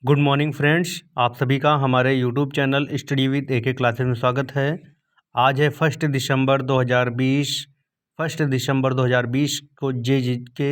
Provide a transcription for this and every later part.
Good morning friends, आप सभी का हमारे YouTube channel study with AK classes में स्वागत है। आज है 1 दिसंबर 2020। 1 दिसंबर 2020 को के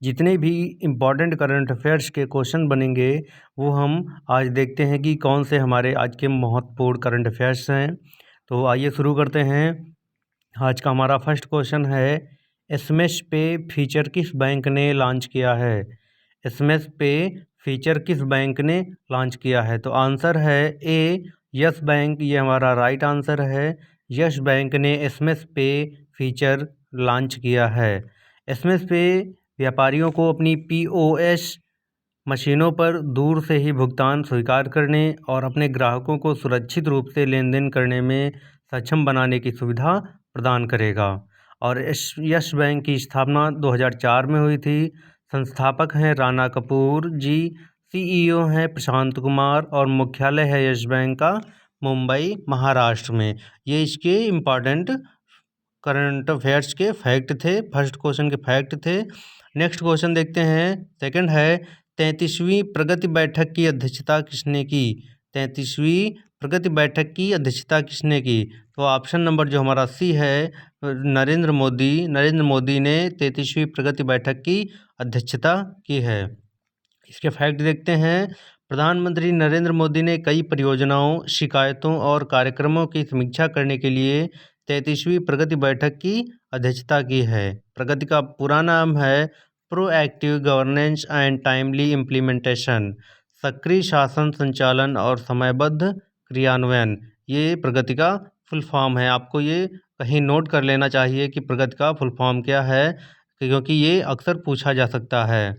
जितने भी इम्पॉर्टेंट करंट अफेयर्स के क्वेश्चन बनेंगे वो हम आज देखते हैं कि कौन से हमारे आज के महत्वपूर्ण करंट अफेयर्स हैं। तो आइए शुरू करते हैं। आज का हमारा फर्स्ट क्वेश्चन है, SMS पे फीचर किस बैंक ने लॉन्च किया है। SMS पे फीचर किस बैंक ने लॉन्च किया है? तो आंसर है ए, यस बैंक। ये हमारा राइट आंसर है। यस बैंक ने SMS पे फीचर लॉन्च किया है। SMS पे व्यापारियों को अपनी POS मशीनों पर दूर से ही भुगतान स्वीकार करने और अपने ग्राहकों को सुरक्षित रूप से लेन देन करने में सक्षम बनाने की सुविधा प्रदान करेगा। और यस बैंक की स्थापना 2004 में हुई थी। संस्थापक हैं राणा कपूर जी, CEO हैं प्रशांत कुमार और मुख्यालय है यस बैंक का मुंबई, महाराष्ट्र में। ये इसके इम्पॉर्टेंट करंट अफेयर्स के फैक्ट थे, फर्स्ट क्वेश्चन के फैक्ट थे। नेक्स्ट क्वेश्चन देखते हैं। सेकंड है, 33वीं प्रगति बैठक की अध्यक्षता किसने की? 33वीं प्रगति बैठक की अध्यक्षता किसने की? तो ऑप्शन नंबर जो हमारा सी है, नरेंद्र मोदी ने 33वीं प्रगति बैठक की अध्यक्षता की है। इसके फैक्ट देखते हैं। प्रधानमंत्री नरेंद्र मोदी ने कई परियोजनाओं, शिकायतों और कार्यक्रमों की समीक्षा करने के लिए 33वीं प्रगति बैठक की अध्यक्षता की है। प्रगति का पूरा नाम है proactive governance and timely implementation, सक्रिय शासन, संचालन और समयबद्ध क्रियान्वयन। ये प्रगति का फुल फॉर्म है। आपको ये कहीं नोट कर लेना चाहिए कि प्रगति का फुल फॉर्म क्या है, क्योंकि ये अक्सर पूछा जा सकता है।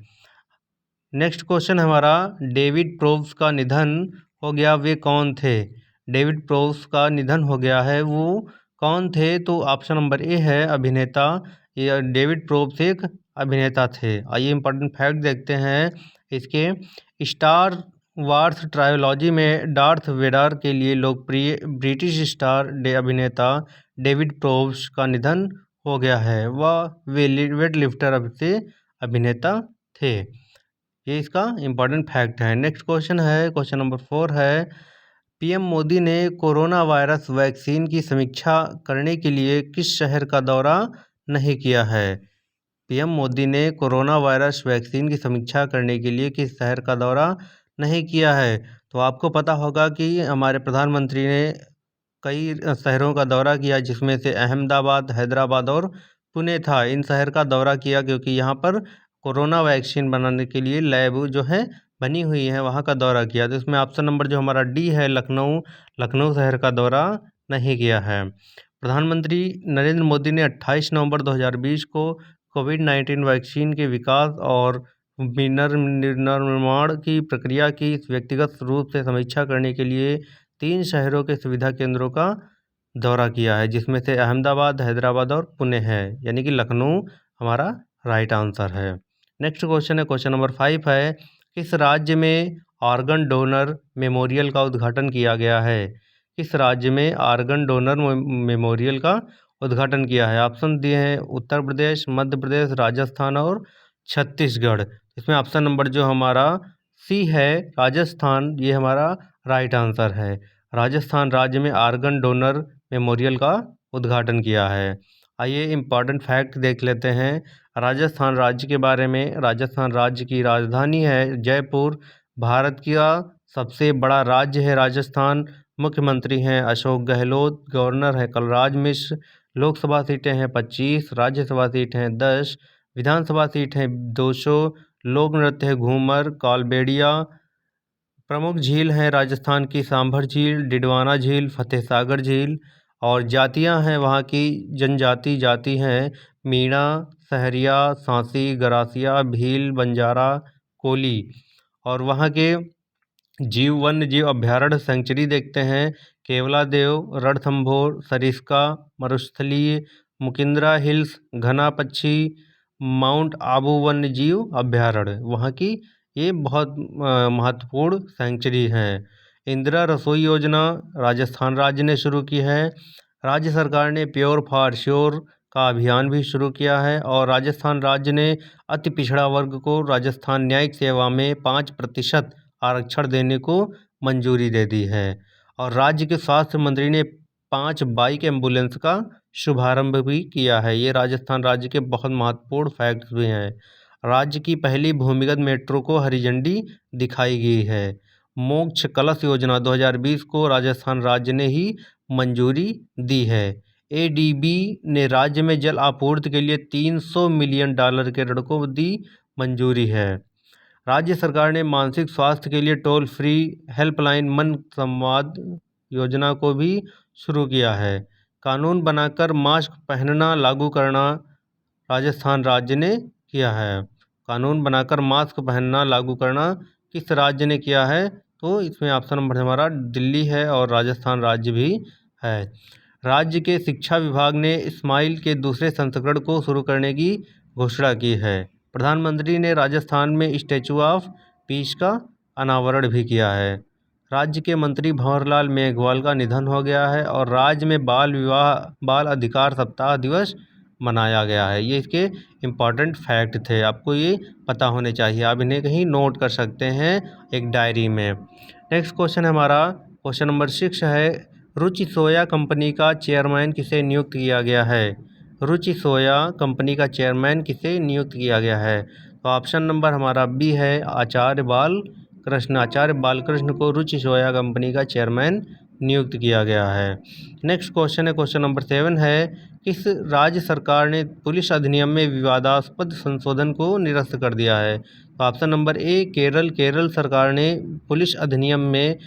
नेक्स्ट क्वेश्चन हमारा, डेविड प्रोव्स का निधन हो गया, वे कौन थे? डेविड प्रोव्स का निधन हो गया है, वो कौन थे? तो ऑप्शन नंबर ए है अभिनेता। ये डेविड प्रोव्स एक अभिनेता थे। आइए इंपॉर्टेंट फैक्ट देखते हैं इसके। स्टार वार्स ट्रायोलॉजी में डार्थ वेडर के लिए लोकप्रिय ब्रिटिश स्टार अभिनेता डेविड प्रोव्स का निधन हो गया है। वह वेट लिफ्टर से अभिनेता थे। ये इसका इम्पॉर्टेंट फैक्ट है। नेक्स्ट क्वेश्चन है, क्वेश्चन नंबर 4 है, PM मोदी ने कोरोना वायरस वैक्सीन की समीक्षा करने के लिए किस शहर का दौरा नहीं किया है? PM मोदी ने कोरोना वायरस वैक्सीन की समीक्षा करने के लिए किस शहर का दौरा नहीं किया है? तो आपको पता होगा कि हमारे प्रधानमंत्री ने कई शहरों का दौरा किया, जिसमें से अहमदाबाद, हैदराबाद और पुणे था। इन शहर का दौरा किया क्योंकि यहाँ पर कोरोना वैक्सीन बनाने के लिए लैब जो है बनी हुई है, वहाँ का दौरा किया। तो इसमें ऑप्शन नंबर जो हमारा डी है, लखनऊ शहर का दौरा नहीं किया है। प्रधानमंत्री नरेंद्र मोदी ने 28 नवंबर 2020 को कोविड-19 वैक्सीन के विकास और निर्माण की प्रक्रिया की व्यक्तिगत रूप से समीक्षा करने के लिए 3 शहरों के सुविधा केंद्रों का दौरा किया है, जिसमें से अहमदाबाद, हैदराबाद और पुणे है, यानी कि लखनऊ हमारा राइट आंसर है। नेक्स्ट क्वेश्चन है, क्वेश्चन नंबर 5 है, किस राज्य में ऑर्गन डोनर मेमोरियल का उद्घाटन किया गया है? किस राज्य में ऑर्गन डोनर मेमोरियल का उद्घाटन किया है? ऑप्शन दिए हैं उत्तर प्रदेश, मध्य प्रदेश, राजस्थान और छत्तीसगढ़। इसमें ऑप्शन नंबर जो हमारा सी है, राजस्थान, ये हमारा राइट आंसर है। राजस्थान राज्य में ऑर्गन डोनर मेमोरियल का उद्घाटन किया है। आइए इम्पॉर्टेंट फैक्ट देख लेते हैं राजस्थान राज्य के बारे में। राजस्थान राज्य की राजधानी है जयपुर। भारत का सबसे बड़ा राज्य है राजस्थान। मुख्यमंत्री हैं अशोक गहलोत। गवर्नर है कलराज मिश्र। लोकसभा सीटें हैं 25, राज्यसभा सीट हैं 10, विधानसभा सीट हैं 200। लोक नृत्य है घूमर, कालबेड़िया। प्रमुख झील हैं राजस्थान की सांभर झील, डिडवाना झील, फतेह सागर झील। और जातियां हैं वहाँ की, जनजाति जाति हैं मीणा, सहरिया, सांसी, गरासिया, भील, बंजारा, कोली। और वहाँ के वन्य जीव अभ्यारण्य सेंचुरी देखते हैं केवलादेव, रणथंभौर, सरिस्का, मरुस्थलीय, मुकिंद्रा हिल्स, घना पक्षी, माउंट आबू वन्य जीव अभ्यारण्य। वहाँ की ये बहुत महत्वपूर्ण सेंचुरी हैं। इंदिरा रसोई योजना राजस्थान राज्य ने शुरू की है। राज्य सरकार ने प्योर फॉर श्योर का अभियान भी शुरू किया है। और राजस्थान राज्य ने अति पिछड़ा वर्ग को राजस्थान न्यायिक सेवा में 5% आरक्षण देने को मंजूरी दे दी है। और राज्य के स्वास्थ्य मंत्री ने 5 बाइक एम्बुलेंस का शुभारंभ भी किया है। ये राजस्थान राज्य के बहुत महत्वपूर्ण फैक्ट्स भी हैं। राज्य की पहली भूमिगत मेट्रो को हरी झंडी दिखाई गई है। मोक्ष कलश योजना 2020 को राजस्थान राज्य ने ही मंजूरी दी है। एडीबी ने राज्य में जल आपूर्ति के लिए $300 मिलियन के ऋण को दी मंजूरी है। राज्य सरकार ने मानसिक स्वास्थ्य के लिए टोल फ्री हेल्पलाइन मन संवाद योजना को भी शुरू किया है। कानून बनाकर मास्क पहनना लागू करना राजस्थान राज्य ने किया है। कानून बनाकर मास्क पहनना लागू करना किस राज्य ने किया है? तो इसमें ऑप्शन नंबर हमारा दिल्ली है और राजस्थान राज्य भी है। राज्य के शिक्षा विभाग ने स्माइल के दूसरे संस्करण को शुरू करने की घोषणा की है। प्रधानमंत्री ने राजस्थान में स्टैचू ऑफ पीस का अनावरण भी किया है। राज्य के मंत्री भंवरलाल मेघवाल का निधन हो गया है और राज्य में बाल अधिकार सप्ताह दिवस मनाया गया है। ये इसके इम्पॉर्टेंट फैक्ट थे, आपको ये पता होने चाहिए। आप इन्हें कहीं नोट कर सकते हैं एक डायरी में। नेक्स्ट क्वेश्चन हमारा क्वेश्चन नंबर 6 है, रुचि सोया कंपनी का चेयरमैन किसे नियुक्त किया गया है? रुचि सोया कंपनी का चेयरमैन किसे नियुक्त किया गया है? तो ऑप्शन नंबर हमारा बी है आचार्य बालकृष्ण को रुचि सोया कंपनी का चेयरमैन नियुक्त किया गया है। नेक्स्ट क्वेश्चन है क्वेश्चन नंबर 7 है, किस राज्य सरकार ने पुलिस अधिनियम में विवादास्पद संशोधन को निरस्त कर दिया है? तो ऑप्शन नंबर ए केरल सरकार ने पुलिस अधिनियम में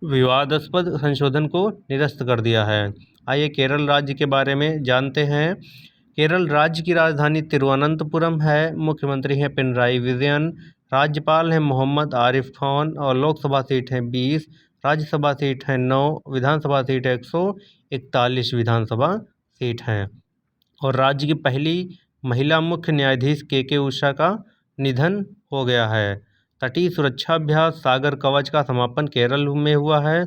विवादास्पद संशोधन को निरस्त कर दिया है। आइए केरल राज्य के बारे में जानते हैं। केरल राज्य की राजधानी तिरुवनंतपुरम है। मुख्यमंत्री हैं पिनराई विजयन। राज्यपाल हैं मोहम्मद आरिफ खान और लोकसभा सीट हैं 20, राज्यसभा सीट हैं 9, विधानसभा सीट है 141 विधानसभा सीट हैं। और राज्य की पहली महिला मुख्य न्यायाधीश के उषा का निधन हो गया है। तटीय सुरक्षा अभ्यास सागर कवच का समापन केरल में हुआ है।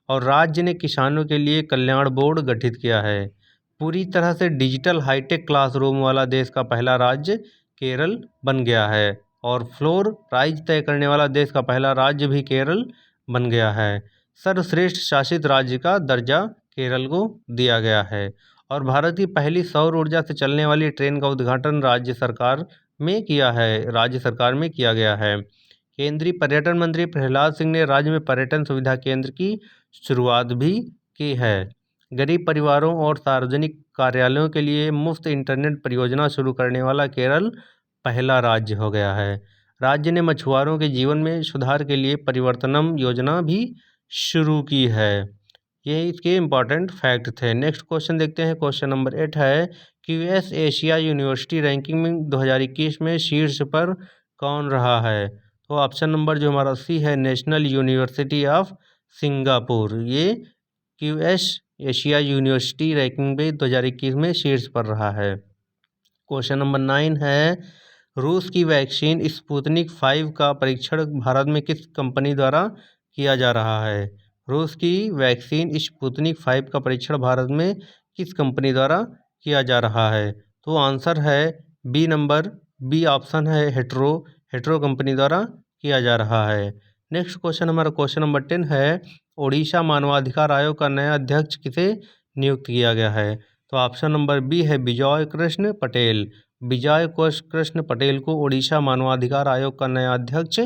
और राज्य ने किसानों के लिए कल्याण बोर्ड गठित किया है। पूरी तरह से डिजिटल हाईटेक क्लासरूम वाला देश का पहला राज्य केरल बन गया है। और फ्लोर प्राइज तय करने वाला देश का पहला राज्य भी केरल बन गया है। सर्वश्रेष्ठ शासित राज्य का दर्जा केरल को दिया गया है। और भारत की पहली सौर ऊर्जा से चलने वाली ट्रेन का उद्घाटन राज्य सरकार में किया गया है। केंद्रीय पर्यटन मंत्री प्रहलाद सिंह ने राज्य में पर्यटन सुविधा केंद्र की शुरुआत भी की है। गरीब परिवारों और सार्वजनिक कार्यालयों के लिए मुफ्त इंटरनेट परियोजना शुरू करने वाला केरल पहला राज्य हो गया है। राज्य ने मछुआरों के जीवन में सुधार के लिए परिवर्तनम योजना भी शुरू की है। ये इसके इम्पॉर्टेंट फैक्ट थे। नेक्स्ट क्वेश्चन देखते हैं क्वेश्चन नंबर 8 है, क्यूएस एशिया यूनिवर्सिटी रैंकिंग में 2021 में शीर्ष पर कौन रहा है? तो ऑप्शन नंबर जो हमारा सी है नेशनल यूनिवर्सिटी ऑफ सिंगापुर। ये क्यूएस एशिया यूनिवर्सिटी रैंकिंग में 2021 में शीर्ष पर रहा है। क्वेश्चन नंबर 9 है, रूस की वैक्सीन स्पुतनिक 5 का परीक्षण भारत में किस कंपनी द्वारा किया जा रहा है? रूस की वैक्सीन स्पुतनिक 5 का परीक्षण भारत में किस कंपनी द्वारा किया जा रहा है? तो आंसर है बी ऑप्शन है हेट्रो कंपनी द्वारा किया जा रहा है। नेक्स्ट क्वेश्चन हमारा क्वेश्चन नंबर 10 है, ओडिशा मानवाधिकार आयोग का नया अध्यक्ष किसे नियुक्त किया गया है? तो ऑप्शन नंबर बी है विजय कृष्ण पटेल को ओडिशा मानवाधिकार आयोग का नया अध्यक्ष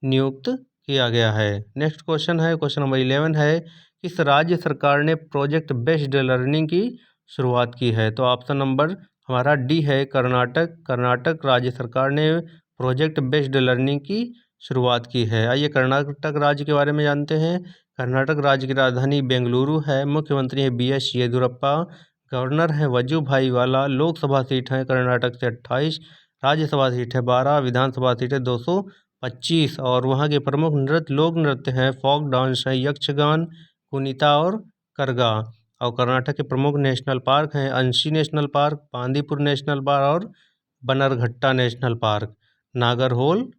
नियुक्त किया गया है। नेक्स्ट क्वेश्चन है क्वेश्चन नंबर 11 है, किस राज्य सरकार ने प्रोजेक्ट बेस्ड लर्निंग की शुरुआत की है? तो ऑप्शन नंबर हमारा डी है कर्नाटक राज्य सरकार ने प्रोजेक्ट बेस्ड लर्निंग की शुरुआत की है। आइए कर्नाटक राज्य के बारे में जानते हैं। कर्नाटक राज्य की राजधानी बेंगलुरु है। मुख्यमंत्री है BS येदियुरप्पा। गवर्नर है वजुभाई वाला। लोकसभा सीट है कर्नाटक से 28, राज्यसभा सीट है 12, विधानसभा सीट है 225। और वहाँ के प्रमुख लोक नृत्य हैं फोक डांस है यक्षगान, कुनिता और करगा। और कर्नाटक के प्रमुख नेशनल पार्क हैं Anshi national park, Bandipur national park और Bannerghatta national park, Nagarhole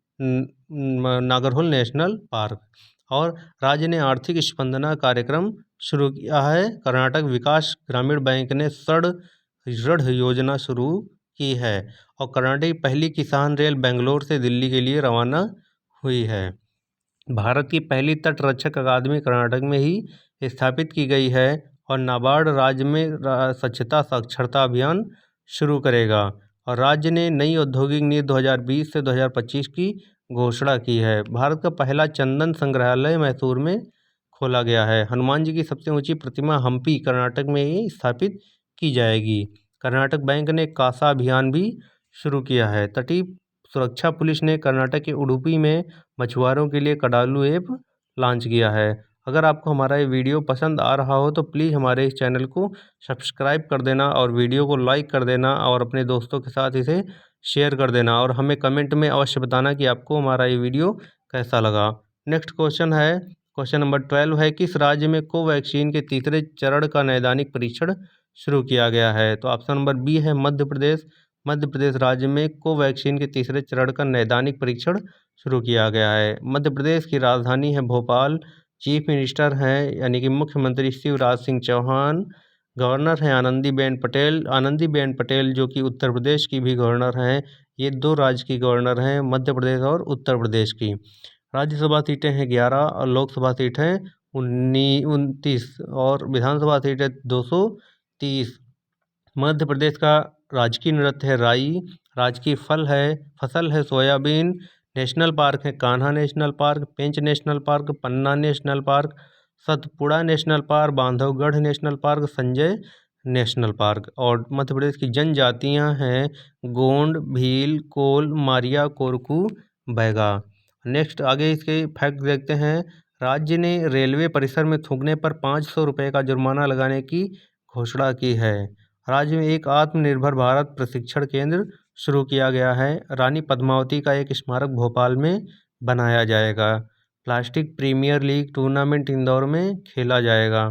national park. और राज्य ने आर्थिक स्पंदना कार्यक्रम शुरू किया है। कर्नाटक विकास ग्रामीण बैंक ने ऋण योजना शुरू की है। और कर्नाटक की पहली किसान रेल बेंगलोर से दिल्ली के लिए रवाना हुई है। भारत की पहली तटरक्षक अकादमी कर्नाटक में ही स्थापित की गई है और नाबार्ड राज्य में स्वच्छता साक्षरता अभियान शुरू करेगा। और राज्य ने नई औद्योगिक नीति 2020 से 2025 की घोषणा की है। भारत का पहला चंदन संग्रहालय मैसूर में खोला गया है। हनुमान जी की सबसे ऊंची प्रतिमा हम्पी कर्नाटक में ही स्थापित की जाएगी। कर्नाटक बैंक ने कासा अभियान भी शुरू किया है। तटीय सुरक्षा पुलिस ने कर्नाटक के उडुपी में मछुआरों के लिए कडालू ऐप लॉन्च किया है। अगर आपको हमारा ये वीडियो पसंद आ रहा हो तो प्लीज़ हमारे इस चैनल को सब्सक्राइब कर देना और वीडियो को लाइक कर देना और अपने दोस्तों के साथ इसे शेयर कर देना और हमें कमेंट में अवश्य बताना कि आपको हमारा ये वीडियो कैसा लगा। नेक्स्ट क्वेश्चन है, क्वेश्चन नंबर 12 है, किस राज्य में कोवैक्सीन के तीसरे चरण का नैदानिक परीक्षण शुरू किया गया है? तो ऑप्शन नंबर बी है मध्य प्रदेश। मध्य प्रदेश राज्य में कोवैक्सीन के तीसरे चरण का नैदानिक परीक्षण शुरू किया गया है। मध्य प्रदेश की राजधानी है भोपाल। चीफ मिनिस्टर हैं यानी कि मुख्यमंत्री शिवराज सिंह चौहान। गवर्नर हैं आनंदीबेन पटेल। आनंदीबेन पटेल जो कि उत्तर प्रदेश की भी गवर्नर हैं। ये दो राज्य की गवर्नर हैं, मध्य प्रदेश और उत्तर प्रदेश की। राज्यसभा सीटें हैं 11 और लोकसभा सीट हैं 29 और विधानसभा सीट है 230। मध्य प्रदेश का राजकीय नृत्य है राई। राजकीय फसल है सोयाबीन। नेशनल पार्क है Kanha national park, Pench national park, Panna national park, Satpura national park, Bandhavgarh national park, Sanjay national park. और मध्य प्रदेश की जनजातियां हैं गोंड, भील, कोल, मारिया, कोरकू, बैगा। नेक्स्ट आगे इसके फैक्ट देखते हैं। राज्य ने रेलवे परिसर में थूकने पर 500 रुपये का जुर्माना लगाने की घोषणा की है। राज्य में एक आत्मनिर्भर भारत प्रशिक्षण केंद्र शुरू किया गया है। रानी पद्मावती का एक स्मारक भोपाल में बनाया जाएगा। Plastic premier league tournament Indore में खेला जाएगा।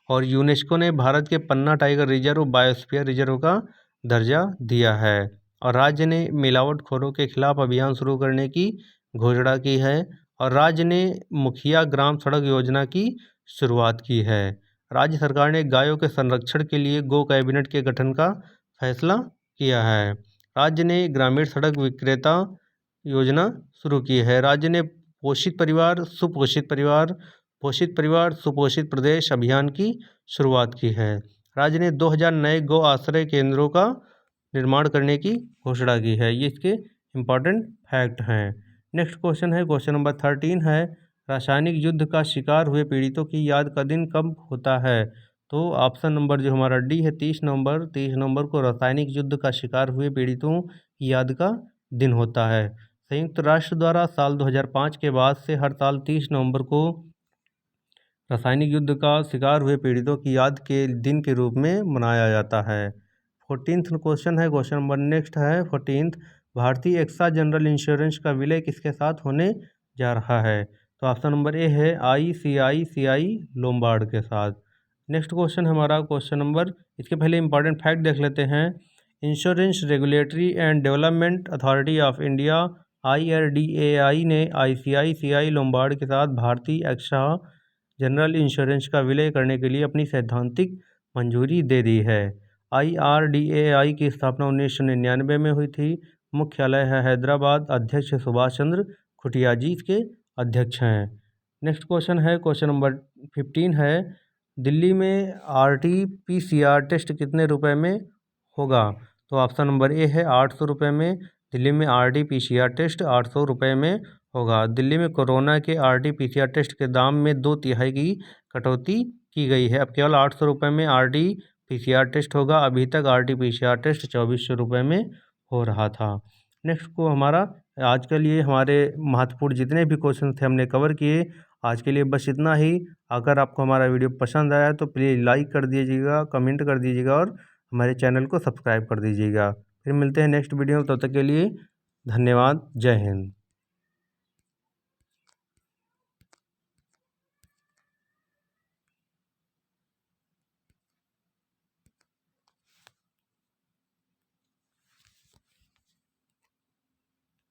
और यूनेस्को ने भारत के Panna tiger reserve biosphere reserve का दर्जा दिया है। और राज्य ने मिलावटखोरों के खिलाफ अभियान शुरू करने की घोषणा की है। और राज्य ने मुखिया ग्राम सड़क योजना की शुरुआत की है। राज्य सरकार ने गायों के संरक्षण के लिए गो कैबिनेट के गठन का फैसला किया है। राज्य ने ग्रामीण सड़क विक्रेता योजना शुरू की है। राज्य ने पोषित परिवार सुपोषित प्रदेश अभियान की शुरुआत की है। राज्य ने 2000 नए गौ आश्रय केंद्रों का निर्माण करने की घोषणा की है। ये इसके इम्पॉर्टेंट फैक्ट हैं। नेक्स्ट क्वेश्चन है, क्वेश्चन नंबर 13 है, रासायनिक युद्ध का शिकार हुए पीड़ितों की याद का दिन कब होता है? तो ऑप्शन नंबर जो हमारा डी है 30 नवंबर को रासायनिक युद्ध का शिकार हुए पीड़ितों की याद का दिन होता है। संयुक्त राष्ट्र द्वारा साल 2005 के बाद से हर साल 30 नवंबर को रासायनिक युद्ध का शिकार हुए पीड़ितों की याद के दिन के रूप में मनाया जाता है। 14th क्वेश्चन है, क्वेश्चन नंबर नेक्स्ट है 14th, भारतीय एक्सा जनरल इंश्योरेंस का विलय किसके साथ होने जा रहा है? तो ऑप्शन नंबर ए है ICICI लोम्बार्ड के साथ। नेक्स्ट क्वेश्चन हमारा क्वेश्चन नंबर, इसके पहले इंपॉर्टेंट फैक्ट देख लेते हैं। Insurance regulatory and development authority of India IRDAI ने ICICI लोम्बार्ड के साथ भारतीय एक्सा जनरल इंश्योरेंस का विलय करने के लिए अपनी सैद्धांतिक मंजूरी दे दी है। IRDAI की स्थापना 1999 में हुई थी। मुख्यालय है हैदराबाद। अध्यक्ष सुभाष चंद्र खुटिया जी इसके अध्यक्ष हैं। नेक्स्ट क्वेश्चन है, क्वेश्चन नंबर 15 है, दिल्ली में RT-PCR टेस्ट कितने रुपए में होगा? तो ऑप्शन नंबर ए है 800 रुपये में। दिल्ली में RT-PCR टेस्ट 800 रुपये में होगा। दिल्ली में कोरोना के RT-PCR टेस्ट के दाम में 2/3 की कटौती की गई है। अब केवल 800 रुपये में RT-PCR टेस्ट होगा। अभी तक RT-PCR टेस्ट 2400 रुपये में हो रहा था। नेक्स्ट को हमारा आज के लिए हमारे महत्वपूर्ण जितने भी क्वेश्चन थे हमने कवर किए। आज के लिए बस इतना ही। अगर आपको हमारा वीडियो पसंद आया तो प्लीज़ लाइक कर दीजिएगा, कमेंट कर दीजिएगा और हमारे चैनल को सब्सक्राइब कर दीजिएगा। फिर मिलते हैं नेक्स्ट वीडियो में, तब तक के लिए धन्यवाद। जय हिंद।